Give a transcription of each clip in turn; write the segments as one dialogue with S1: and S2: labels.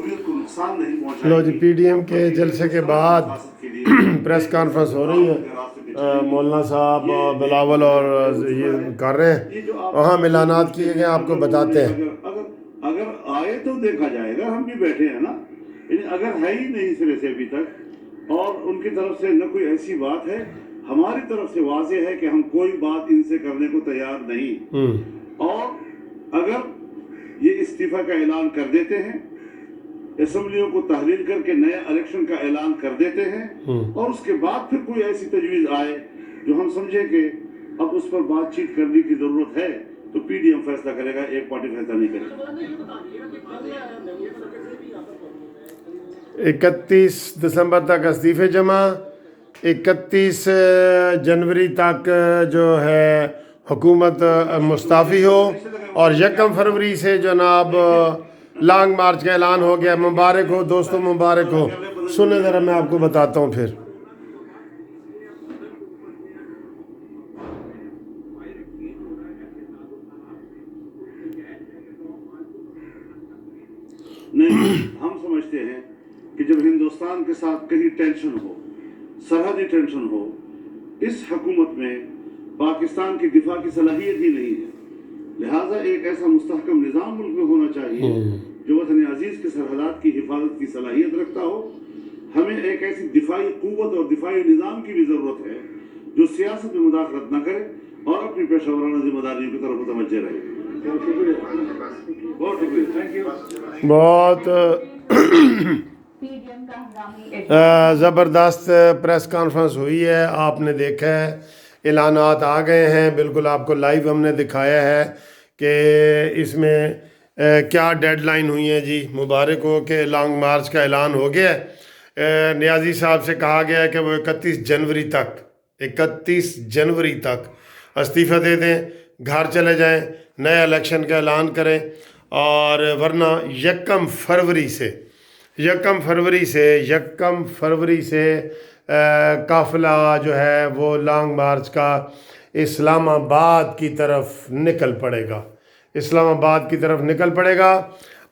S1: جمہوریت کو نقصان نہیں پہنچائے
S2: لو جی پی ڈی ایم کے جلسے کے بعد پریس کانفرنس ہو رہی ہے، مولانا صاحب بلاول اور یہ کر رہے ہیں، وہاں اعلانات کیے گئے آپ کو بتاتے ہیں۔
S1: اگر آئے تو دیکھا جائے گا، ہم بھی بیٹھے ہیں نا، یعنی اگر ہے ہی نہیں سرے سے ابھی تک، اور ان کی طرف سے نہ کوئی ایسی بات ہے، ہماری طرف سے واضح ہے کہ ہم کوئی بات ان سے کرنے کو تیار نہیں، اور اگر یہ استعفیٰ کا اعلان کر دیتے ہیں، اسمبلیوں کو تحلیل کر کے نئے الیکشن کا اعلان کر دیتے ہیں، اور اس کے بعد پھر کوئی ایسی تجویز آئے جو ہم سمجھے کہ اب اس پر بات چیت کرنے کی ضرورت ہے، تو پی ڈی ایم فیصلہ کرے گا، ایک پارٹی فیصلہ نہیں کرے گا۔
S2: 31 دسمبر تک استعفے جمع، 31 جنوری تک جو ہے حکومت مستعفی ہو، اور 1 فروری سے جناب لانگ مارچ کا اعلان ہو گیا۔ مبارک ہو دوستوں، مبارک ہو۔ سنیں ذرا میں آپ کو بتاتا ہوں پھر۔
S1: نہیں، ہم سمجھتے ہیں کہ جب ہندوستان کے ساتھ کہیں ٹینشن ہو، سرحدی ٹینشن ہو، اس حکومت میں پاکستان کی دفاع کی صلاحیت ہی نہیں ہے، لہٰذا ایک ایسا مستحکم نظام ملک میں ہونا چاہیے جو وطن عزیز کے سرحدات کی حفاظت کی صلاحیت رکھتا ہو۔ ہمیں ایک ایسی دفاعی قوت اور دفاعی نظام کی بھی ضرورت ہے جو سیاست میں مداخلت نہ کرے اور اپنی پیشہ ورانہ ذمہ داریوں کی طرف متوجہ رہے۔ بہت شکریہ۔
S2: بہت زبردست پریس کانفرنس ہوئی ہے، آپ نے دیکھا ہے، اعلانات آ گئے ہیں، بالکل آپ کو لائیو ہم نے دکھایا ہے کہ اس میں کیا ڈیڈ لائن ہوئی ہے۔ جی مبارک ہو کہ لانگ مارچ کا اعلان ہو گیا ہے۔ نیازی صاحب سے کہا گیا ہے کہ وہ 31 جنوری تک استعفیٰ دے دیں، گھر چلے جائیں، نئے الیکشن کا اعلان کریں، اور ورنہ 1 فروری سے قافلہ جو ہے وہ لانگ مارچ کا اسلام آباد کی طرف نکل پڑے گا،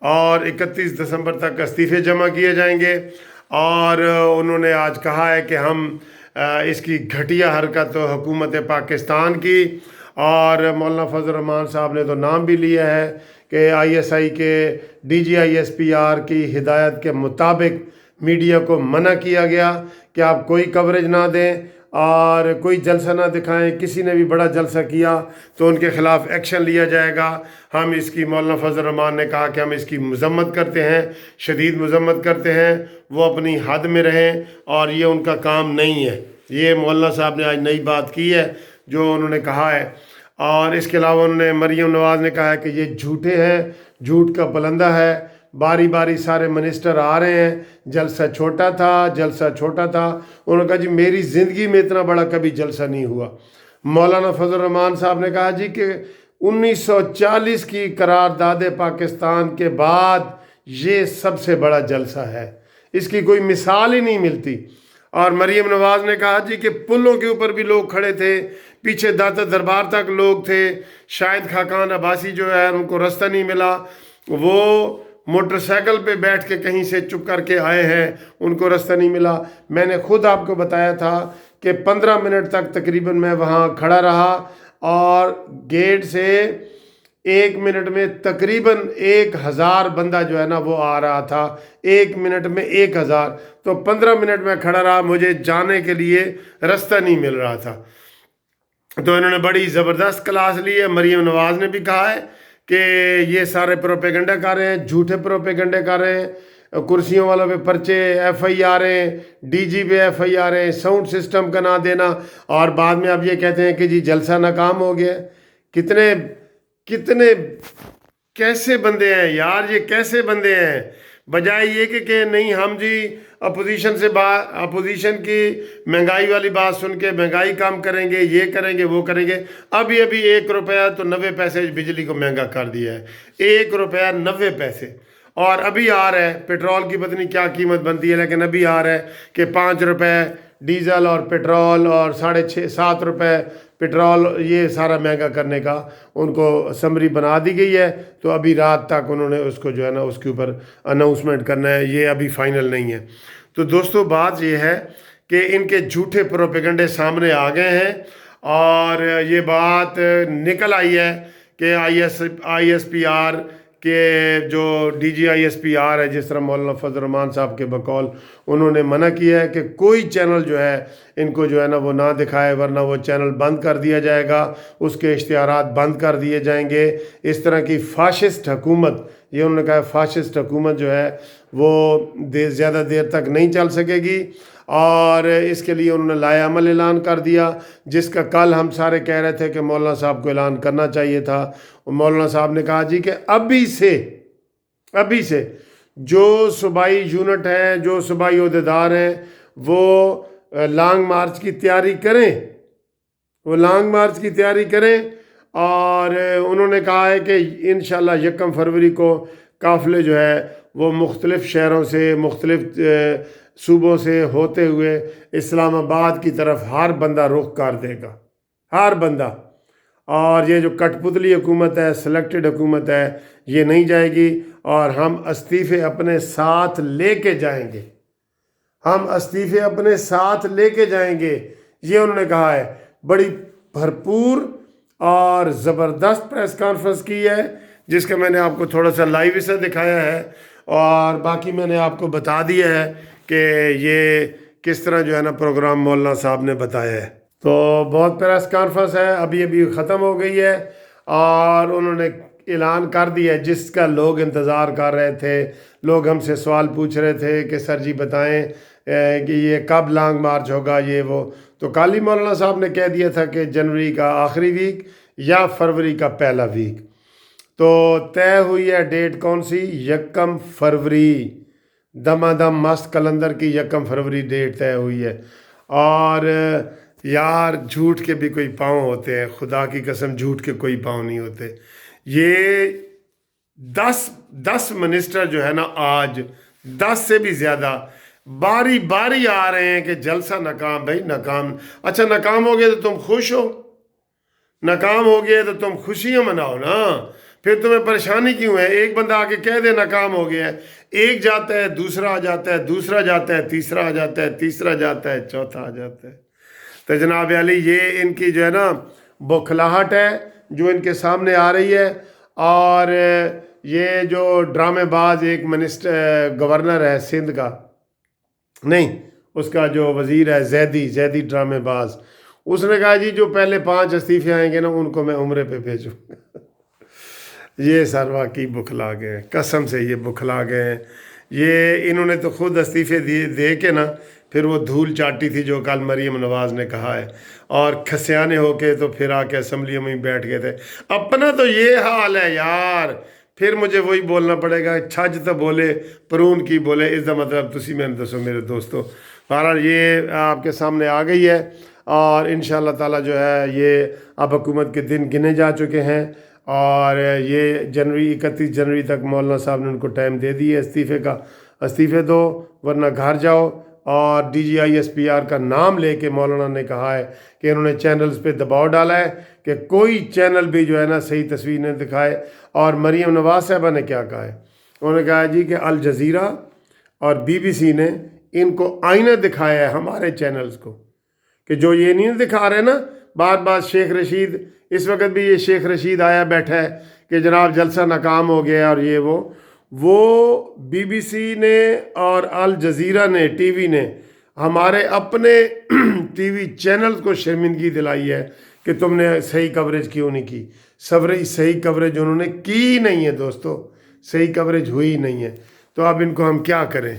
S2: اور 31 دسمبر تک استعفے جمع کیے جائیں گے۔ اور انہوں نے آج کہا ہے کہ ہم اس کی گھٹیا حرکت حکومت پاکستان کی، اور مولانا فضل الرحمان صاحب نے تو نام بھی لیا ہے کہ آئی ایس آئی کے D G I S P R کی ہدایت کے مطابق میڈیا کو منع کیا گیا کہ آپ کوئی کوریج نہ دیں اور کوئی جلسہ نہ دکھائیں، کسی نے بھی بڑا جلسہ کیا تو ان کے خلاف ایکشن لیا جائے گا۔ ہم اس کی، مولانا فضل الرحمان نے کہا کہ ہم اس کی مذمت کرتے ہیں، شدید مذمت کرتے ہیں، وہ اپنی حد میں رہیں، اور یہ ان کا کام نہیں ہے۔ یہ مولانا صاحب نے آج نئی بات کی ہے جو انہوں نے کہا ہے۔ اور اس کے علاوہ انہوں نے، مریم نواز نے کہا ہے کہ یہ جھوٹے ہیں، جھوٹ کا پلندہ ہے، باری باری سارے منسٹر آ رہے ہیں، جلسہ چھوٹا تھا۔ انہوں نے کہا جی میری زندگی میں اتنا بڑا کبھی جلسہ نہیں ہوا۔ مولانا فضل الرحمان صاحب نے کہا جی کہ 1940 کی قرارداد پاکستان کے بعد یہ سب سے بڑا جلسہ ہے، اس کی کوئی مثال ہی نہیں ملتی۔ اور مریم نواز نے کہا جی کہ پلوں کے اوپر بھی لوگ کھڑے تھے، پیچھے داتا دربار تک لوگ تھے، شاید خاقان عباسی جو ہے ان کو راستہ نہیں ملا، وہ موٹر سائیکل پہ بیٹھ کے کہیں سے چپ کر کے آئے ہیں، ان کو راستہ نہیں ملا۔ میں نے خود آپ کو بتایا تھا کہ 15 منٹ تک تقریباً میں وہاں کھڑا رہا، اور گیٹ سے 1 منٹ میں تقریباً 1000 بندہ جو ہے نا وہ آ رہا تھا، 1 منٹ میں 1000، تو 15 منٹ میں کھڑا رہا، مجھے جانے کے لیے راستہ نہیں مل رہا تھا۔ تو انہوں نے بڑی زبردست کلاس لی ہے۔ مریم نواز نے بھی کہا ہے کہ یہ سارے پروپیگنڈا کر رہے ہیں، جھوٹے پروپیگنڈے کر رہے ہیں، کرسیوں والوں پہ پرچے ایف آئی آر ہیں، ڈی جی پہ ایف آئی آر ہیں، ساؤنڈ سسٹم کا نہ دینا، اور بعد میں اب یہ کہتے ہیں کہ جی جلسہ ناکام ہو گیا۔ کتنے کیسے بندے ہیں یار، یہ کیسے بندے ہیں؟ بجائے یہ کہ نہیں ہم جی اپوزیشن کی مہنگائی والی بات سن کے مہنگائی کم کریں گے، یہ کریں گے، وہ کریں گے۔ ابھی 1 روپیہ تو 90 پیسے بجلی کو مہنگا کر دیا ہے، 1 روپیہ 90 پیسے۔ اور ابھی آ رہا ہے، پیٹرول کی پتہ نہیں کیا قیمت بنتی ہے، لیکن ابھی آ رہا ہے کہ 5 روپے ڈیزل اور پیٹرول اور 6.5 روپے پیٹرول یہ سارا مہنگا کرنے کا ان کو سمری بنا دی گئی ہے. تو ابھی رات تک انہوں نے اس کو جو ہے نا اس کے اوپر اناؤنسمنٹ کرنا ہے, یہ ابھی فائنل نہیں ہے. تو دوستو بات یہ ہے کہ ان کے جھوٹے پروپیگنڈے سامنے آ گئے ہیں اور یہ بات نکل آئی ہے کہ آئی ایس پی آر کے جو D G I S P R ہے, جس طرح مولانا فضل الرحمان صاحب کے بقول انہوں نے منع کیا ہے کہ کوئی چینل جو ہے ان کو جو ہے نا وہ نہ دکھائے, ورنہ وہ چینل بند کر دیا جائے گا, اس کے اشتہارات بند کر دیے جائیں گے. اس طرح کی فاشسٹ حکومت, یہ انہوں نے کہا فاشسٹ حکومت جو ہے وہ زیادہ دیر تک نہیں چل سکے گی, اور اس کے لیے انہوں نے لائے عمل اعلان کر دیا, جس کا کل ہم سارے کہہ رہے تھے کہ مولانا صاحب کو اعلان کرنا چاہیے تھا. مولانا صاحب نے کہا جی کہ ابھی سے جو صوبائی یونٹ ہیں, جو صوبائی عہدیدار ہیں, وہ لانگ مارچ کی تیاری کریں, اور انہوں نے کہا ہے کہ انشاءاللہ 1 فروری کو قافلے جو ہے وہ مختلف شہروں سے, مختلف صوبوں سے ہوتے ہوئے اسلام آباد کی طرف ہر بندہ رخ کر دے گا, ہر بندہ. اور یہ جو کٹ پتلی حکومت ہے, سلیکٹڈ حکومت ہے, یہ نہیں جائے گی, اور ہم استعفے اپنے ساتھ لے کے جائیں گے, یہ انہوں نے کہا ہے. بڑی بھرپور اور زبردست پریس کانفرنس کی ہے, جس کا میں نے آپ کو تھوڑا سا لائیو اسے دکھایا ہے, اور باقی میں نے آپ کو بتا دیا ہے کہ یہ کس طرح جو ہے نا پروگرام مولانا صاحب نے بتایا ہے. تو بہت پریس کانفرنس ہے, ابھی ختم ہو گئی ہے, اور انہوں نے اعلان کر دیا ہے جس کا لوگ انتظار کر رہے تھے. لوگ ہم سے سوال پوچھ رہے تھے کہ سر جی بتائیں کہ یہ کب لانگ مارچ ہوگا, یہ وہ. تو کل ہی مولانا صاحب نے کہہ دیا تھا کہ جنوری کا آخری ویک یا فروری کا پہلا ویک. تو طے ہوئی ہے ڈیٹ کون سی, 1 فروری, دم مست کلندر کی 1 فروری ڈیٹ طے ہوئی ہے. اور یار جھوٹ کے بھی کوئی پاؤں ہوتے ہیں, خدا کی قسم جھوٹ کے کوئی پاؤں نہیں ہوتے. یہ 10 منسٹر جو ہے نا آج 10 سے بھی زیادہ باری باری آ رہے ہیں کہ جلسہ ناکام. بھائی ناکام, اچھا ناکام ہو گئے تو تم خوش ہو, ناکام ہو گئے تو تم خوشیاں مناؤ نا, پھر تمہیں پریشانی کیوں ہے؟ ایک بندہ آ کے کہہ دے ناکام ہو گیا ہے, ایک جاتا ہے, دوسرا آ جاتا ہے, دوسرا جاتا ہے, تیسرا آ جاتا ہے, تیسرا جاتا ہے, چوتھا آ جاتا ہے. تو جناب علی یہ ان کی جو ہے نا بوکھلاہٹ ہے جو ان کے سامنے آ رہی ہے. اور یہ جو ڈرامے باز ایک گورنر ہے سندھ کا, نہیں اس کا جو وزیر ہے زیدی ڈرامے باز, اس نے کہا جی جو پہلے 5 استعفے آئیں گے نا ان کو میں عمرے پہ بھیجوں. یہ سر واقعی بکھلا گئے, قسم سے یہ بکھلا گئے. یہ انہوں نے تو خود استعفے دے کے نا پھر وہ دھول چاٹی تھی جو کل مریم نواز نے کہا ہے, اور کھسیانے ہو کے تو پھر آ کے اسمبلی میں ہی بیٹھ گئے تھے. اپنا تو یہ حال ہے یار, پھر مجھے وہی بولنا پڑے گا, چھج تو بولے پرون کی بولے, اس کا مطلب تسی میں نے دسو میرے دوستو. بہرحال یہ آپ کے سامنے آ گئی ہے, اور انشاءاللہ تعالی جو ہے یہ اب حکومت کے دن گنے جا چکے ہیں, اور یہ 31 جنوری تک مولانا صاحب نے ان کو ٹائم دے دی ہے استعفے کا. استعفے دو ورنہ گھر جاؤ. اور D G I S P R کا نام لے کے مولانا نے کہا ہے کہ انہوں نے چینلز پہ دباؤ ڈالا ہے کہ کوئی چینل بھی جو ہے نا صحیح تصویر نہیں دکھائے. اور مریم نواز صاحبہ نے کیا کہا ہے, انہوں نے کہا جی کہ الجزیرہ اور BBC نے ان کو آئینہ دکھایا ہے ہمارے چینلز کو, کہ جو یہ نہیں دکھا رہے نا بار بار. شیخ رشید, اس وقت بھی یہ شیخ رشید آیا بیٹھا ہے کہ جناب جلسہ ناکام ہو گیا, اور یہ وہ BBC نے اور الجزیرہ نے ٹی وی نے ہمارے اپنے ٹی وی چینلز کو شرمندگی دلائی ہے کہ تم نے صحیح کوریج کیوں نہیں کی. صحیح کوریج انہوں نے کی نہیں ہے دوستو, صحیح کوریج ہوئی نہیں ہے. تو اب ان کو ہم کیا کریں؟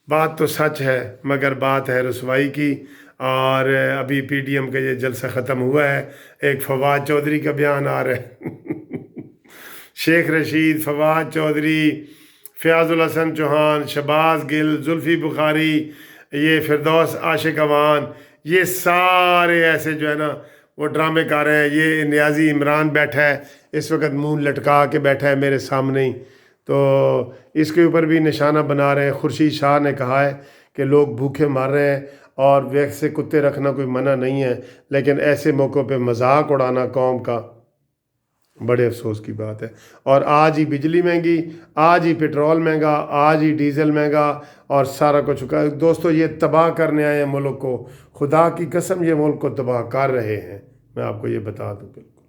S2: بات تو سچ ہے مگر بات ہے رسوائی کی. اور ابھی پی ڈی ایم کا یہ جلسہ ختم ہوا ہے, ایک فواد چودھری کا بیان آ رہا ہے. شیخ رشید, فواد چودھری, فیاض الحسن چوہان, شہباز گل, زلفی بخاری, یہ فردوس عاشق اوان, یہ سارے ایسے جو ہے نا وہ ڈرامے کار ہیں. یہ نیازی عمران بیٹھا ہے اس وقت منہ لٹکا کے بیٹھا ہے میرے سامنے ہی, تو اس کے اوپر بھی نشانہ بنا رہے ہیں. خورشید شاہ نے کہا ہے کہ لوگ بھوکے مر رہے ہیں, اور ویسے کتے رکھنا کوئی منع نہیں ہے، لیکن ایسے موقعوں پہ مذاق اڑانا قوم کا بڑے افسوس کی بات ہے۔ اور آج ہی بجلی مہنگی، آج ہی پٹرول مہنگا، آج ہی ڈیزل مہنگا، اور سارا کچھ دوستو یہ تباہ کرنے آئے ہیں ملک کو، خدا کی قسم یہ ملک کو تباہ کر رہے ہیں، میں آپ کو یہ بتا دوں بالکل۔